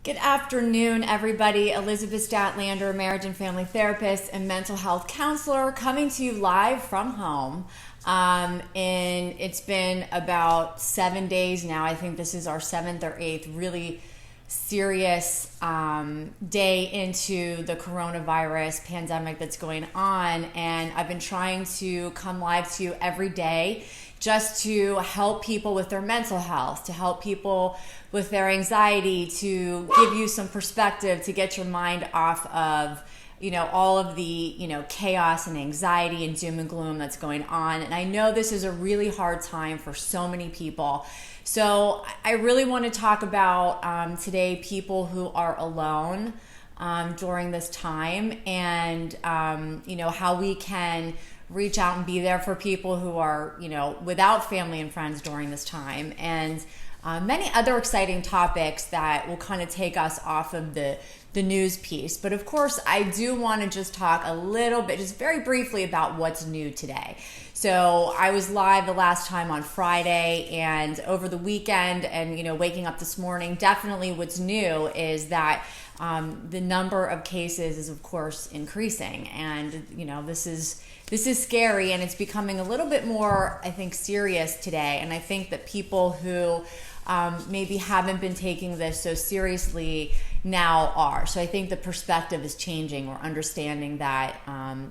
Good afternoon, everybody. Elizabeth Statlander, marriage and family therapist and mental health counselor, coming to you live from home. And it's been about 7 days now. I think this is our seventh or eighth really serious day into the coronavirus pandemic that's going on. And I've been trying to come live to you every day just to help people with their mental health, to help people with their anxiety, to give you some perspective, to get your mind off of, all of the, chaos and anxiety and doom and gloom that's going on. And I know this is a really hard time for so many people. So I really want to talk about today people who are alone during this time, and how we can reach out and be there for people who are without family and friends during this time, and many other exciting topics that will kind of take us off of the news piece. But of course, I do want to just talk a little bit, just very briefly, about what's new today. So I was live the last time on Friday, and over the weekend and waking up this morning, definitely what's new is that the number of cases is of course increasing, and this is scary, and it's becoming a little bit more, I think, serious today. And I think that people who maybe haven't been taking this so seriously now are. So I think the perspective is changing. We're understanding that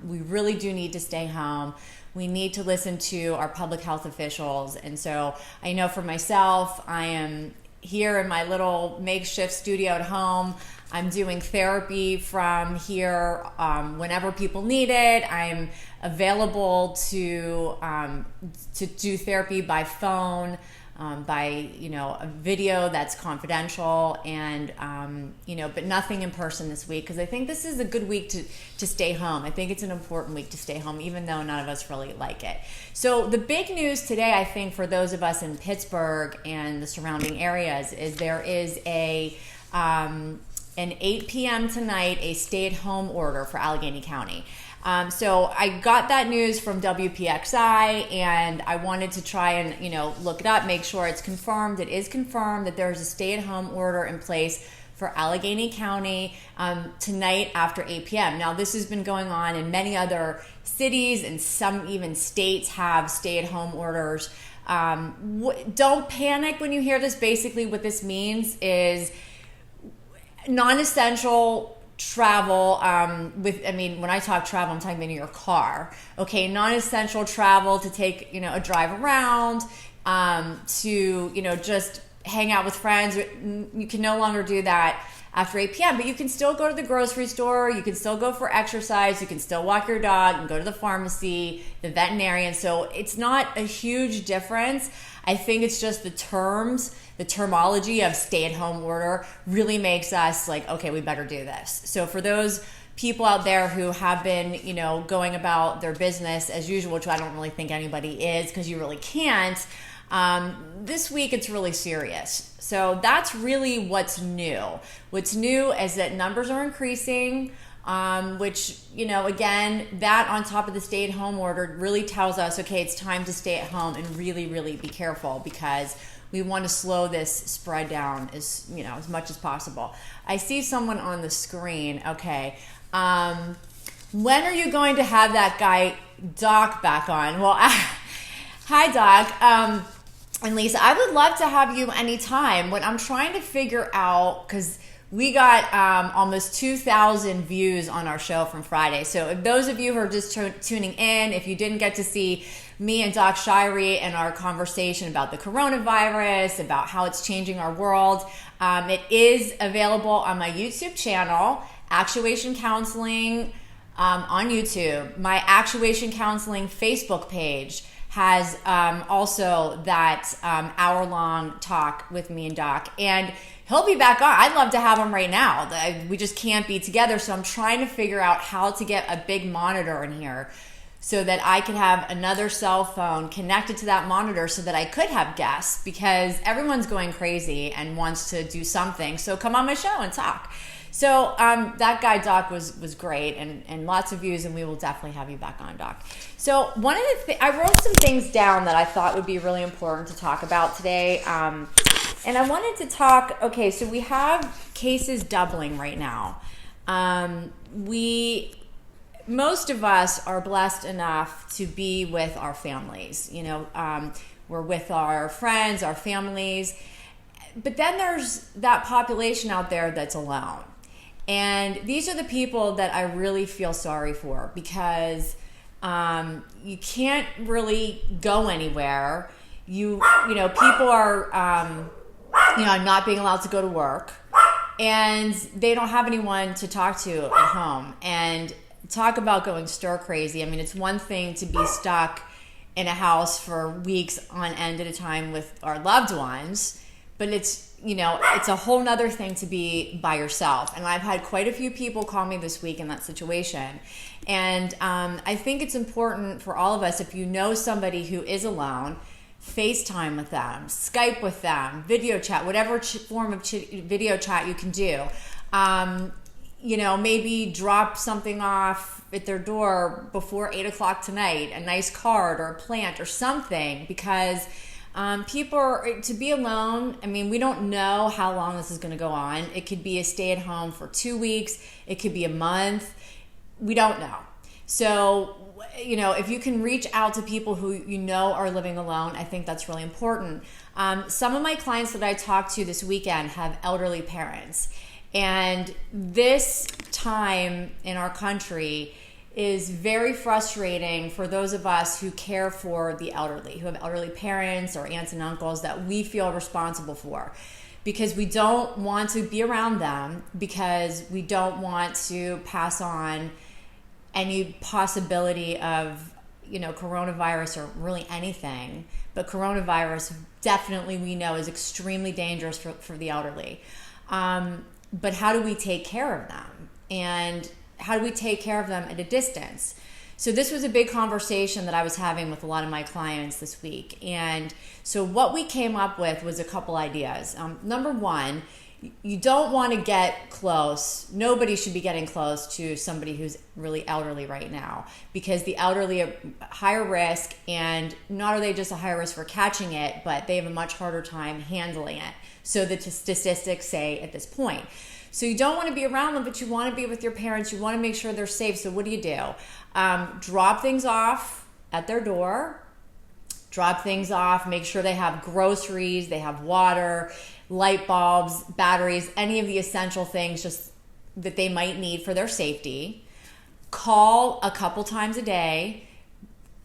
we really do need to stay home. We need to listen to our public health officials. And so I know for myself, I am here in my little makeshift studio at home. I'm doing therapy from here whenever people need it. I'm available to do therapy by phone, by a video that's confidential, and but nothing in person this week, because I think this is a good week to stay home. I think it's an important week to stay home, even though none of us really like it. So the big news today, I think, for those of us in Pittsburgh and the surrounding areas, is there is an 8 p.m. tonight, a stay-at-home order for Allegheny County. So I got that news from WPXI, and I wanted to try and look it up, make sure it's confirmed. It is confirmed that there's a stay-at-home order in place for Allegheny County tonight after 8 p.m. Now, this has been going on in many other cities, and some even states have stay-at-home orders. Don't panic when you hear this. Basically, what this means is non-essential travel, when I talk travel, I'm talking about in your car. Okay, non-essential travel to take, a drive around, to, just hang out with friends. You can no longer do that after 8 p.m., but you can still go to the grocery store, you can still go for exercise, you can still walk your dog and go to the pharmacy, the veterinarian. So it's not a huge difference. I think it's just the terminology of stay-at-home order really makes us like, okay, we better do this. So for those people out there who have been, going about their business as usual, which I don't really think anybody is, because you really can't, this week it's really serious. So that's really what's new. What's new is that numbers are increasing, which, again, that on top of the stay-at-home order really tells us, okay, it's time to stay at home and really, really be careful, because we want to slow this spread down as much as possible. I see someone on the screen. Okay. When are you going to have that guy, Doc, back on? Well, hi, Doc. And Lisa, I would love to have you anytime. What I'm trying to figure out, because we got almost 2,000 views on our show from Friday. So if those of you who are just tuning in, if you didn't get to see me and Doc Shirey and our conversation about the coronavirus, about how it's changing our world, it is available on my YouTube channel, Actuation Counseling on YouTube. My Actuation Counseling Facebook page has also that hour-long talk with me and Doc. And he'll be back on. I'd love to have him right now. We just can't be together, so I'm trying to figure out how to get a big monitor in here so that I could have another cell phone connected to that monitor so that I could have guests, because everyone's going crazy and wants to do something. So come on my show and talk. So that guy, Doc, was great, and lots of views, and we will definitely have you back on, Doc. So one of the I wrote some things down that I thought would be really important to talk about today. And I wanted to talk, okay, so we have cases doubling right now. Most of us are blessed enough to be with our families. You know, we're with our friends, our families. But then there's that population out there that's alone. And these are the people that I really feel sorry for, because you can't really go anywhere. You know, people are, not being allowed to go to work, and they don't have anyone to talk to at home. And talk about going stir crazy. I mean, it's one thing to be stuck in a house for weeks on end at a time with our loved ones, but it's a whole nother thing to be by yourself. And I've had quite a few people call me this week in that situation. And I think it's important for all of us, if you know somebody who is alone, FaceTime with them, Skype with them, video chat, whatever form of video chat you can do. Maybe drop something off at their door before 8 o'clock tonight, a nice card or a plant or something, because to be alone, I mean, we don't know how long this is going to go on. It could be a stay at home for 2 weeks. It could be a month. We don't know. So, if you can reach out to people who are living alone, I think that's really important. Some of my clients that I talked to this weekend have elderly parents. And this time in our country is very frustrating for those of us who care for the elderly, who have elderly parents or aunts and uncles that we feel responsible for, because we don't want to be around them, because we don't want to pass on any possibility of, coronavirus or really anything. But coronavirus definitely, we know, is extremely dangerous for the elderly. But how do we take care of them? And how do we take care of them at a distance? So this was a big conversation that I was having with a lot of my clients this week. And so what we came up with was a couple ideas. Number one, you don't want to get close. Nobody should be getting close to somebody who's really elderly right now, because the elderly are higher risk, and not are they just a higher risk for catching it, but they have a much harder time handling it. So the statistics say at this point. So you don't want to be around them, but you want to be with your parents. You want to make sure they're safe. So what do? Drop things off at their door. Drop things off. Make sure they have groceries, they have water, light bulbs, batteries, any of the essential things just that they might need for their safety. Call a couple times a day.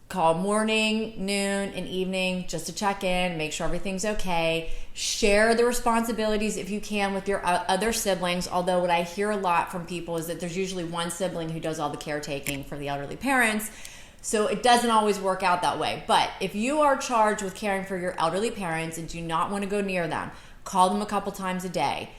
Call morning, noon, and evening just to check in, make sure everything's okay. Share the responsibilities if you can with your other siblings, although what I hear a lot from people is that there's usually one sibling who does all the caretaking for the elderly parents. So it doesn't always work out that way. But if you are charged with caring for your elderly parents and do not want to go near them, call them a couple times a day.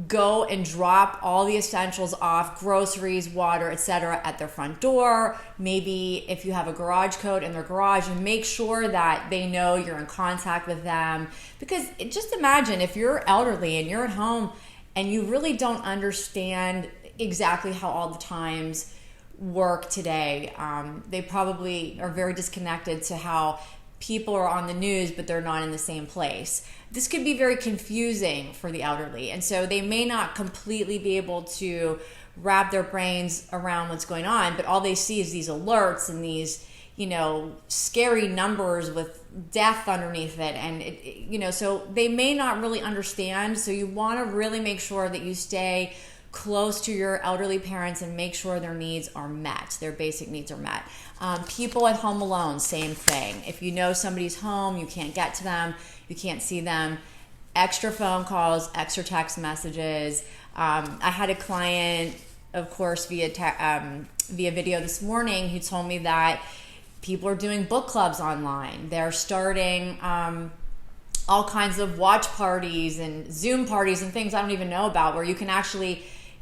Go and drop all the essentials off, groceries, water, etc., at their front door. Maybe if you have a garage code in their garage, and make sure that they know you're in contact with them. Because just imagine if you're elderly and you're at home and you really don't understand exactly how all the times work today. They probably are very disconnected to how people are on the news, but they're not in the same place. This could be very confusing for the elderly. And so they may not completely be able to wrap their brains around what's going on, but all they see is these alerts and these, scary numbers with death underneath it. And, so they may not really understand. So you want to really make sure that you stay close to your elderly parents and make sure their needs are met, their basic needs are met. People at home alone, same thing. If you know somebody's home, you can't get to them, you can't see them, extra phone calls, extra text messages. I had a client, of course, via video this morning, who told me that people are doing book clubs online. They're starting all kinds of watch parties and Zoom parties and things I don't even know about, where you can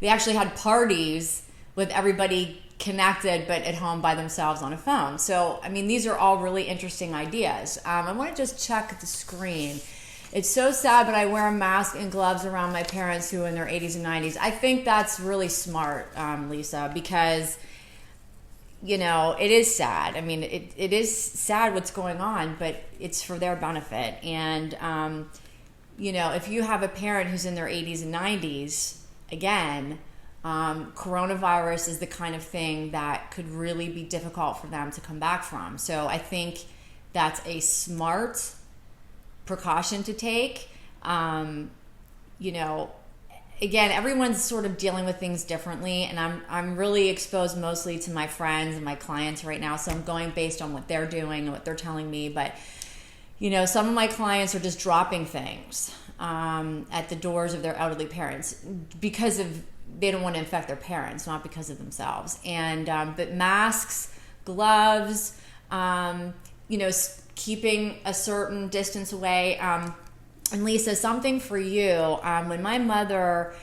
they actually had parties with everybody connected but at home by themselves on a phone. So, I mean, these are all really interesting ideas. I want to just check the screen. It's so sad, but I wear a mask and gloves around my parents who are in their 80s and 90s. I think that's really smart, Lisa, because, you know, it is sad. I mean, it is sad what's going on, but it's for their benefit. And, you know, if you have a parent who's in their 80s and 90s, again, coronavirus is the kind of thing that could really be difficult for them to come back from. So I think that's a smart precaution to take. You know, again, everyone's sort of dealing with things differently, and I'm really exposed mostly to my friends and my clients right now, so I'm going based on what they're doing and what they're telling me. But, you know, some of my clients are just dropping things at the doors of their elderly parents because of they don't want to infect their parents, not because of themselves. And but masks, gloves, you know, keeping a certain distance away. And Lisa, something for you. When my mother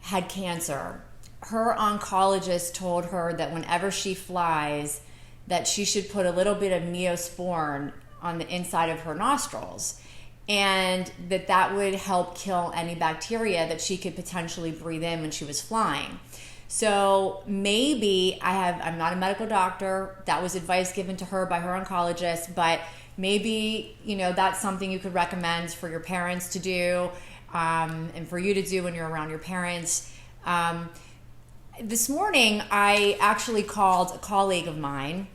had cancer, her oncologist told her that whenever she flies, that she should put a little bit of Neosporin on the inside of her nostrils, and that would help kill any bacteria that she could potentially breathe in when she was flying. So maybe I'm not a medical doctor. That was advice given to her by her oncologist, but maybe, you know, that's something you could recommend for your parents to do, and for you to do when you're around your parents. This morning, I actually called a colleague of mine,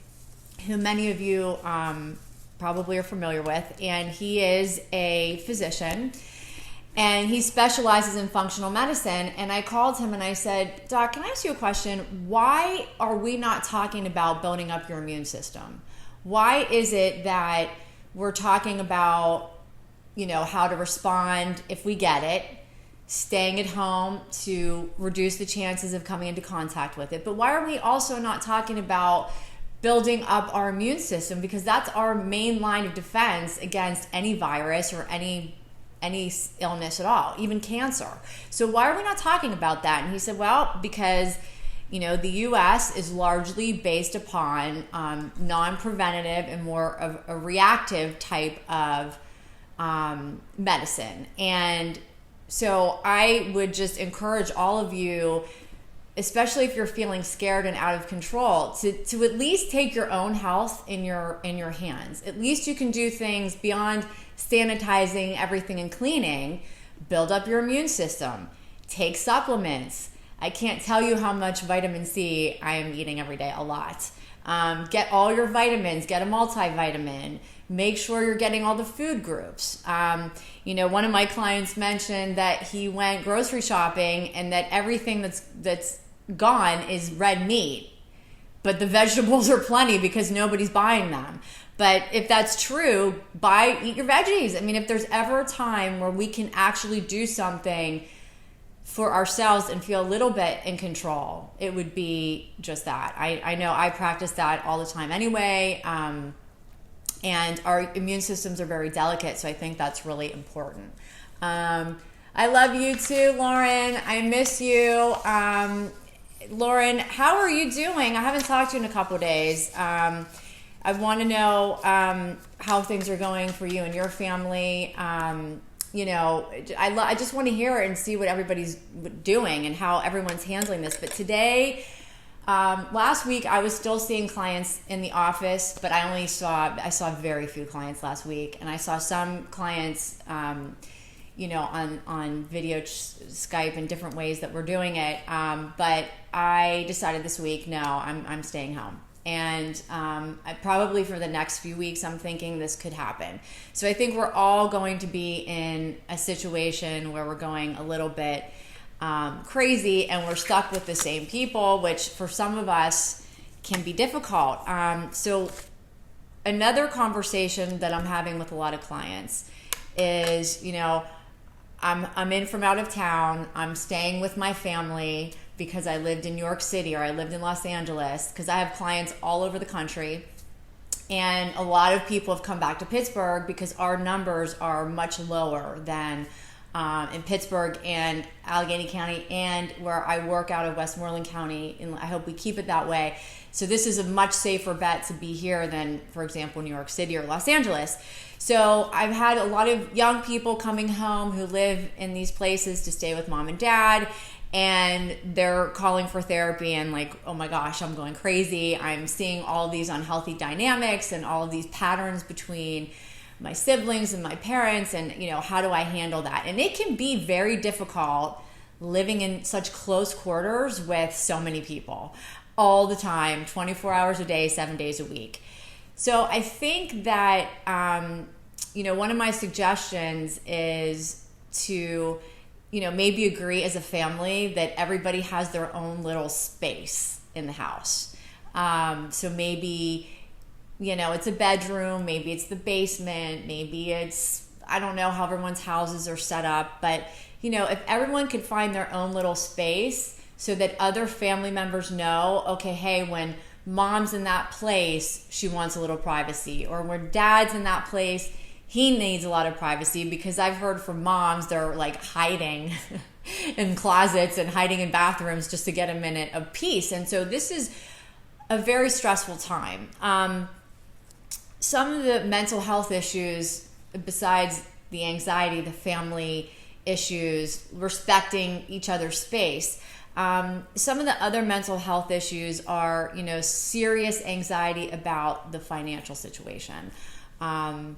who many of you probably are familiar with, and he is a physician. And he specializes in functional medicine. And I called him and I said, Doc, can I ask you a question? Why are we not talking about building up your immune system? Why is it that we're talking about, you know, how to respond if we get it, staying at home to reduce the chances of coming into contact with it? But why are we also not talking about building up our immune system? Because that's our main line of defense against any virus or any illness at all, even cancer. So why are we not talking about that? And he said, well, because, you know, the U.S. is largely based upon non-preventative and more of a reactive type of medicine. And so I would just encourage all of you, especially if you're feeling scared and out of control, to at least take your own health in your hands. At least you can do things beyond sanitizing everything and cleaning. Build up your immune system. Take supplements. I can't tell you how much vitamin C I am eating every day, a lot. Get all your vitamins, get a multivitamin. Make sure you're getting all the food groups. You know, one of my clients mentioned that he went grocery shopping and that everything that's gone is red meat, but the vegetables are plenty because nobody's buying them. But if that's true, eat your veggies. I mean, if there's ever a time where we can actually do something for ourselves and feel a little bit in control, it would be just that. I know I practice that all the time anyway. And our immune systems are very delicate, so I think that's really important. I love you too, Lauren. I miss you. Lauren, how are you doing? I haven't talked to you in a couple of days. I want to know how things are going for you and your family. You know, I just want to hear it and see what everybody's doing and how everyone's handling this. But today, last week, I was still seeing clients in the office, but I saw very few clients last week, and I saw some clients, you know, on video Skype and different ways that we're doing it. But I decided this week, no, I'm staying home. And probably for the next few weeks, I'm thinking this could happen. So I think we're all going to be in a situation where we're going a little bit crazy, and we're stuck with the same people, which for some of us can be difficult. So another conversation that I'm having with a lot of clients is, you know, I'm in from out of town. I'm staying with my family because I lived in New York City or I lived in Los Angeles, because I have clients all over the country. And a lot of people have come back to Pittsburgh because our numbers are much lower than in Pittsburgh and Allegheny County, and where I work out of Westmoreland County, and I hope we keep it that way. So this is a much safer bet to be here than, for example, New York City or Los Angeles. So I've had a lot of young people coming home who live in these places to stay with mom and dad, and they're calling for therapy and like, oh my gosh, I'm going crazy. I'm seeing all of these unhealthy dynamics and all of these patterns between my siblings and my parents, and how do I handle that? And it can be very difficult living in such close quarters with so many people all the time, 24 hours a day, 7 days a week. So I think that, one of my suggestions is to, maybe agree as a family that everybody has their own little space in the house. So maybe, it's a bedroom, maybe it's the basement, maybe it's, I don't know how everyone's houses are set up, but, if everyone could find their own little space so that other family members know, okay, hey, when mom's in that place, she wants a little privacy, or when dad's in that place, he needs a lot of privacy, because I've heard from moms, they're like hiding in closets and hiding in bathrooms just to get a minute of peace. And so this is a very stressful time. Some of the mental health issues, besides the anxiety, the family issues, respecting each other's space, some of the other mental health issues are, serious anxiety about the financial situation. Some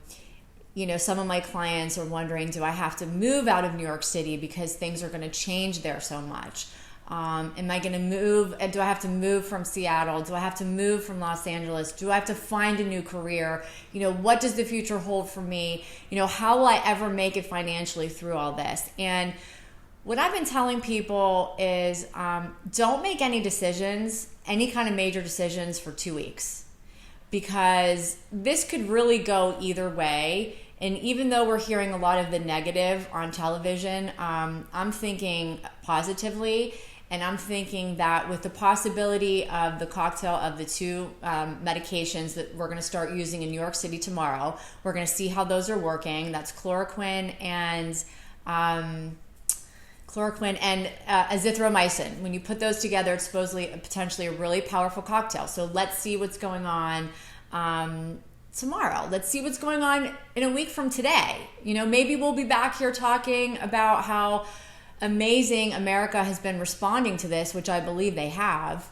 of my clients are wondering, do I have to move out of New York City because things are going to change there so much? Am I going to move? Do I have to move from Seattle? Do I have to move from Los Angeles? Do I have to find a new career? What does the future hold for me? How will I ever make it financially through all this? And what I've been telling people is, don't make any decisions, any kind of major decisions, for 2 weeks, because this could really go either way. And even though we're hearing a lot of the negative on television, I'm thinking positively. And I'm thinking that with the possibility of the cocktail of the two medications that we're going to start using in New York City tomorrow, we're going to see how those are working. That's chloroquine and azithromycin. When you put those together, it's supposedly potentially a really powerful cocktail. So let's see what's going on tomorrow. Let's see what's going on in a week from today. Maybe we'll be back here talking about how amazing America has been responding to this, which I believe they have.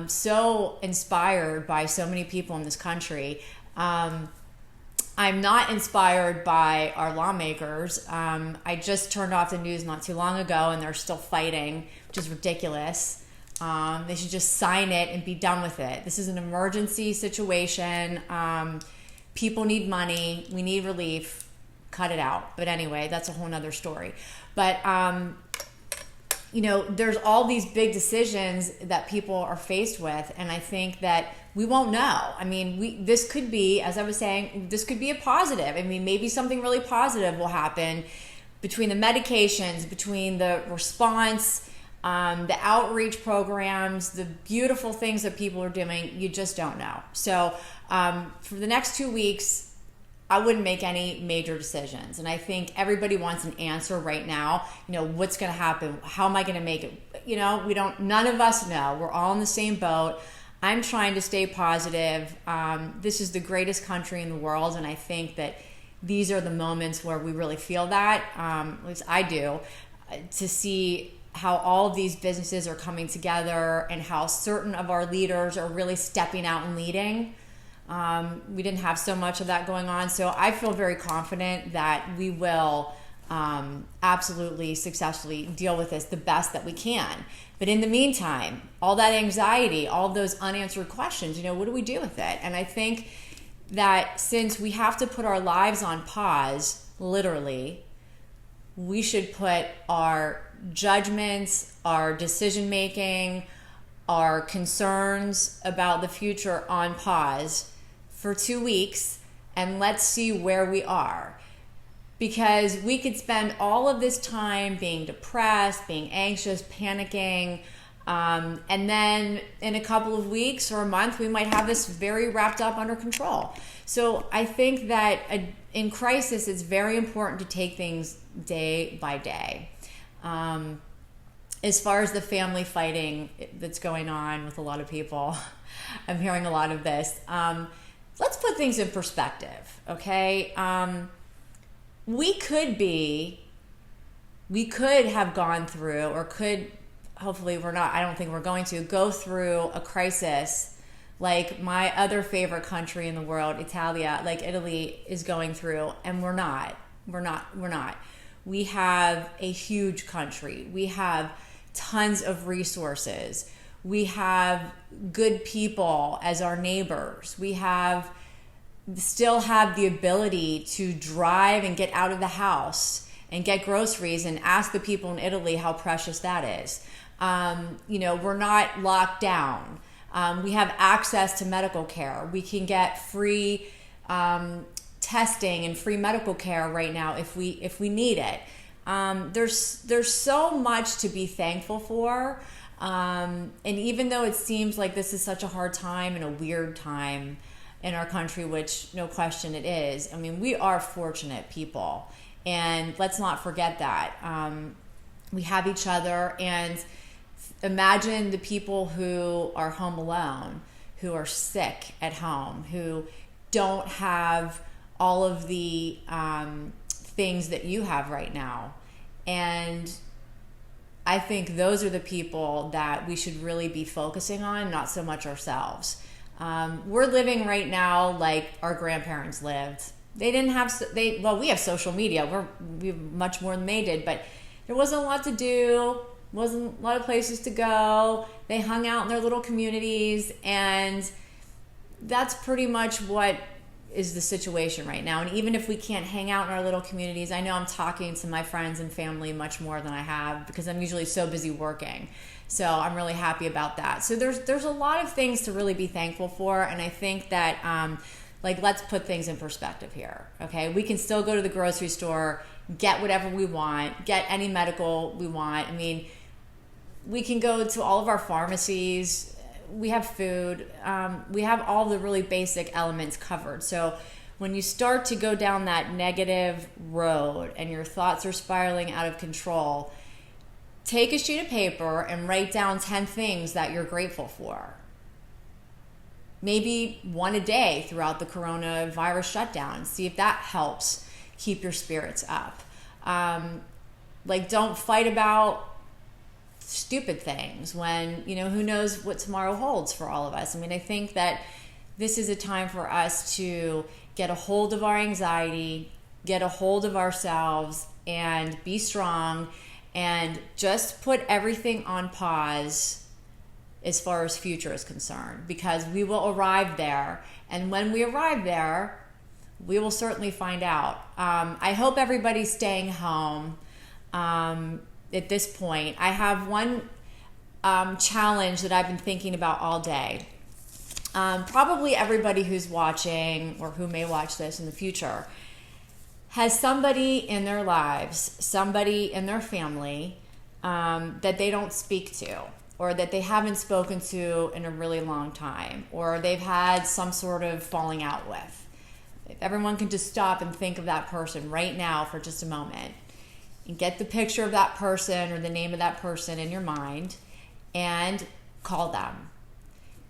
So inspired by so many people in this country. I'm not inspired by our lawmakers. I just turned off the news not too long ago, and they're still fighting, which is ridiculous. They should just sign it and be done with it. This is an emergency situation. People need money. We need relief. Cut it out. But anyway, that's a whole nother story. But, there's all these big decisions that people are faced with. And I think that we won't know. I mean, this could be, as I was saying, this could be a positive. I mean, maybe something really positive will happen between the medications, between the response, the outreach programs, the beautiful things that people are doing. You just don't know. So for the next 2 weeks, I wouldn't make any major decisions. And I think everybody wants an answer right now. What's going to happen? How am I going to make it? None of us know. We're all in the same boat. I'm trying to stay positive. This is the greatest country in the world. And I think that these are the moments where we really feel that, at least I do, to see how all of these businesses are coming together and how certain of our leaders are really stepping out and leading. We didn't have so much of that going on. So I feel very confident that we will absolutely successfully deal with this the best that we can. But in the meantime, all that anxiety, all those unanswered questions, what do we do with it? And I think that since we have to put our lives on pause, literally, we should put our judgments, our decision making, our concerns about the future on pause for 2 weeks, and let's see where we are. Because we could spend all of this time being depressed, being anxious, panicking, and then in a couple of weeks or a month, we might have this very wrapped up under control. So I think that in crisis, it's very important to take things day by day. As far as the family fighting that's going on with a lot of people, I'm hearing a lot of this. Let's put things in perspective, okay? We could have gone through, or could, hopefully we're not, I don't think we're going to, go through a crisis like my other favorite country in the world, Italia, like Italy is going through, and we're not. We have a huge country. We have tons of resources. We have good people as our neighbors. We still have the ability to drive and get out of the house and get groceries and ask the people in Italy how precious that is. We're not locked down. We have access to medical care. We can get free testing and free medical care right now if we need it. There's so much to be thankful for. And even though it seems like this is such a hard time and a weird time in our country, which no question it is, I mean, we are fortunate people. And let's not forget that. We have each other, and imagine the people who are home alone, who are sick at home, who don't have all of the things that you have right now. And I think those are the people that we should really be focusing on, not so much ourselves. We're living right now like our grandparents lived. They didn't have, we have social media. We have much more than they did, but there wasn't a lot to do. Wasn't a lot of places to go. They hung out in their little communities, and that's pretty much what is the situation right now. And even if we can't hang out in our little communities, I know I'm talking to my friends and family much more than I have, because I'm usually so busy working. So I'm really happy about that. So there's a lot of things to really be thankful for, and I think that let's put things in perspective here. Okay, we can still go to the grocery store, get whatever we want, get any medical we want. I mean, we can go to all of our pharmacies. We have food. We have all the really basic elements covered. So when you start to go down that negative road and your thoughts are spiraling out of control, take a sheet of paper and write down 10 things that you're grateful for. Maybe one a day throughout the coronavirus shutdown. See if that helps keep your spirits up. Don't fight about stupid things when, who knows what tomorrow holds for all of us. I mean, I think that this is a time for us to get a hold of our anxiety, get a hold of ourselves, and be strong, and just put everything on pause as far as future is concerned, because we will arrive there. And when we arrive there, we will certainly find out. I hope everybody's staying home. At this point, I have one challenge that I've been thinking about all day. Probably everybody who's watching, or who may watch this in the future, has somebody in their lives, somebody in their family that they don't speak to, or that they haven't spoken to in a really long time, or they've had some sort of falling out with. If everyone can just stop and think of that person right now for just a moment, and get the picture of that person or the name of that person in your mind, and call them.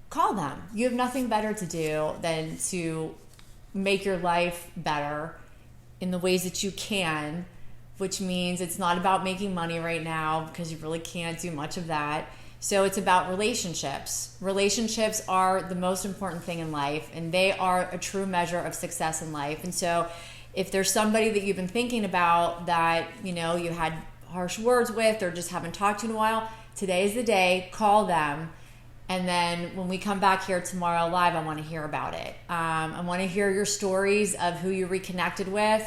Call them. You have nothing better to do than to make your life better in the ways that you can, which means it's not about making money right now, because you really can't do much of that. So it's about relationships. Relationships are the most important thing in life, and they are a true measure of success in life. And so if there's somebody that you've been thinking about that, you had harsh words with, or just haven't talked to in a while, today's the day. Call them. And then when we come back here tomorrow live, I want to hear about it. I want to hear your stories of who you reconnected with.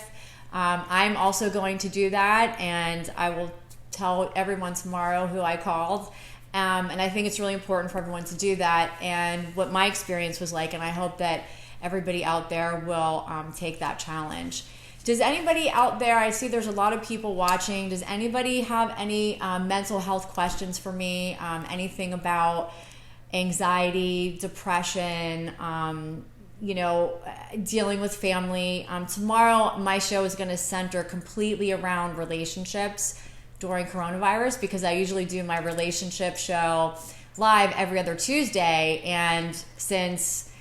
I'm also going to do that, and I will tell everyone tomorrow who I called. And I think it's really important for everyone to do that, and what my experience was like, and I hope that everybody out there will take that challenge. Does anybody out there, I see there's a lot of people watching, does anybody have any mental health questions for me? Anything about anxiety, depression, dealing with family. Tomorrow, my show is going to center completely around relationships during coronavirus, because I usually do my relationship show live every other Tuesday. And since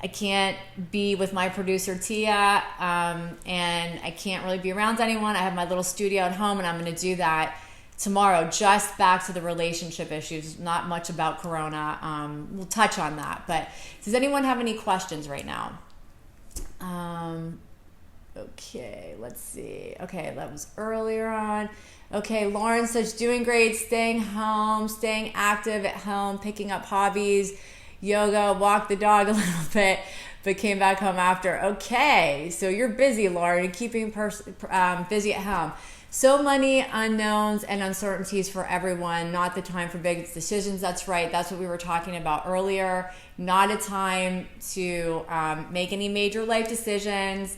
I can't be with my producer, Tia, and I can't really be around anyone, I have my little studio at home, and I'm going to do that tomorrow, just back to the relationship issues, not much about Corona. We'll touch on that. But does anyone have any questions right now? Okay, let's see. Okay, that was earlier on. Okay, Lauren says, doing great, staying home, staying active at home, picking up hobbies, yoga, walk the dog a little bit, but came back home after. Okay, so you're busy, Lauren, keeping busy at home. So many unknowns and uncertainties for everyone. Not the time for big decisions. That's right. That's what we were talking about earlier. Not a time to make any major life decisions.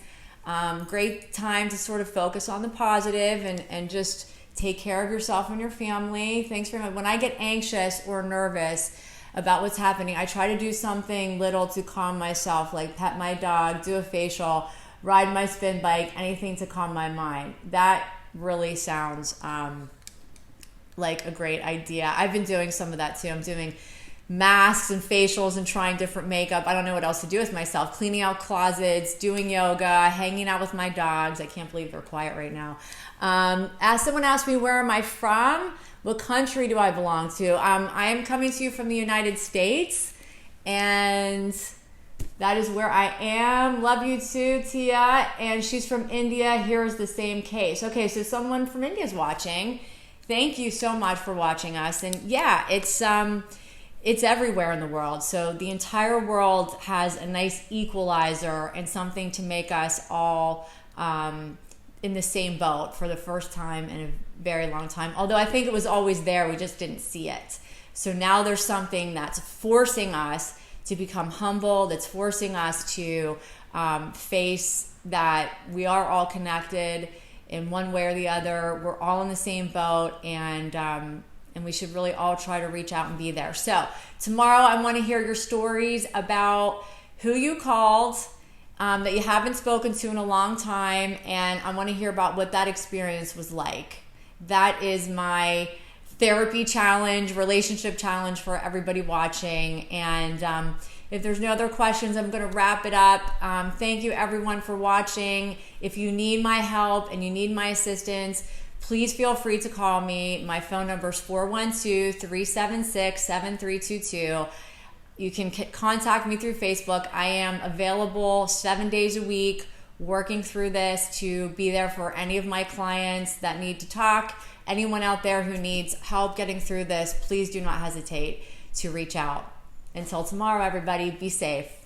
Great time to sort of focus on the positive and just take care of yourself and your family. Thanks very much. When I get anxious or nervous about what's happening, I try to do something little to calm myself, like pet my dog, do a facial, ride my spin bike, anything to calm my mind. That really sounds like a great idea. I've been doing some of that too. I'm doing masks and facials and trying different makeup. I don't know what else to do with myself. Cleaning out closets, doing yoga, hanging out with my dogs. I can't believe they're quiet right now. As someone asked me, where am I from? What country do I belong to? I am coming to you from the United States, and that is where I am. Love you too, Tia. And she's from India. Here's the same case. Okay, so someone from India is watching. Thank you so much for watching us. And yeah, it's everywhere in the world. So the entire world has a nice equalizer and something to make us all in the same boat for the first time in a very long time. Although I think it was always there, we just didn't see it. So now there's something that's forcing us to become humble, that's forcing us to face that we are all connected in one way or the other. We're all in the same boat, and we should really all try to reach out and be there. So tomorrow I want to hear your stories about who you called that you haven't spoken to in a long time, and I want to hear about what that experience was like. That is my therapy challenge, relationship challenge for everybody watching. And if there's no other questions, I'm going to wrap it up. Thank you everyone for watching. If you need my help and you need my assistance, please feel free to call me. My phone number is 412-376-7322. You can contact me through Facebook. I am available 7 days a week, working through this to be there for any of my clients that need to talk. Anyone out there who needs help getting through this, please do not hesitate to reach out. Until tomorrow, everybody, be safe.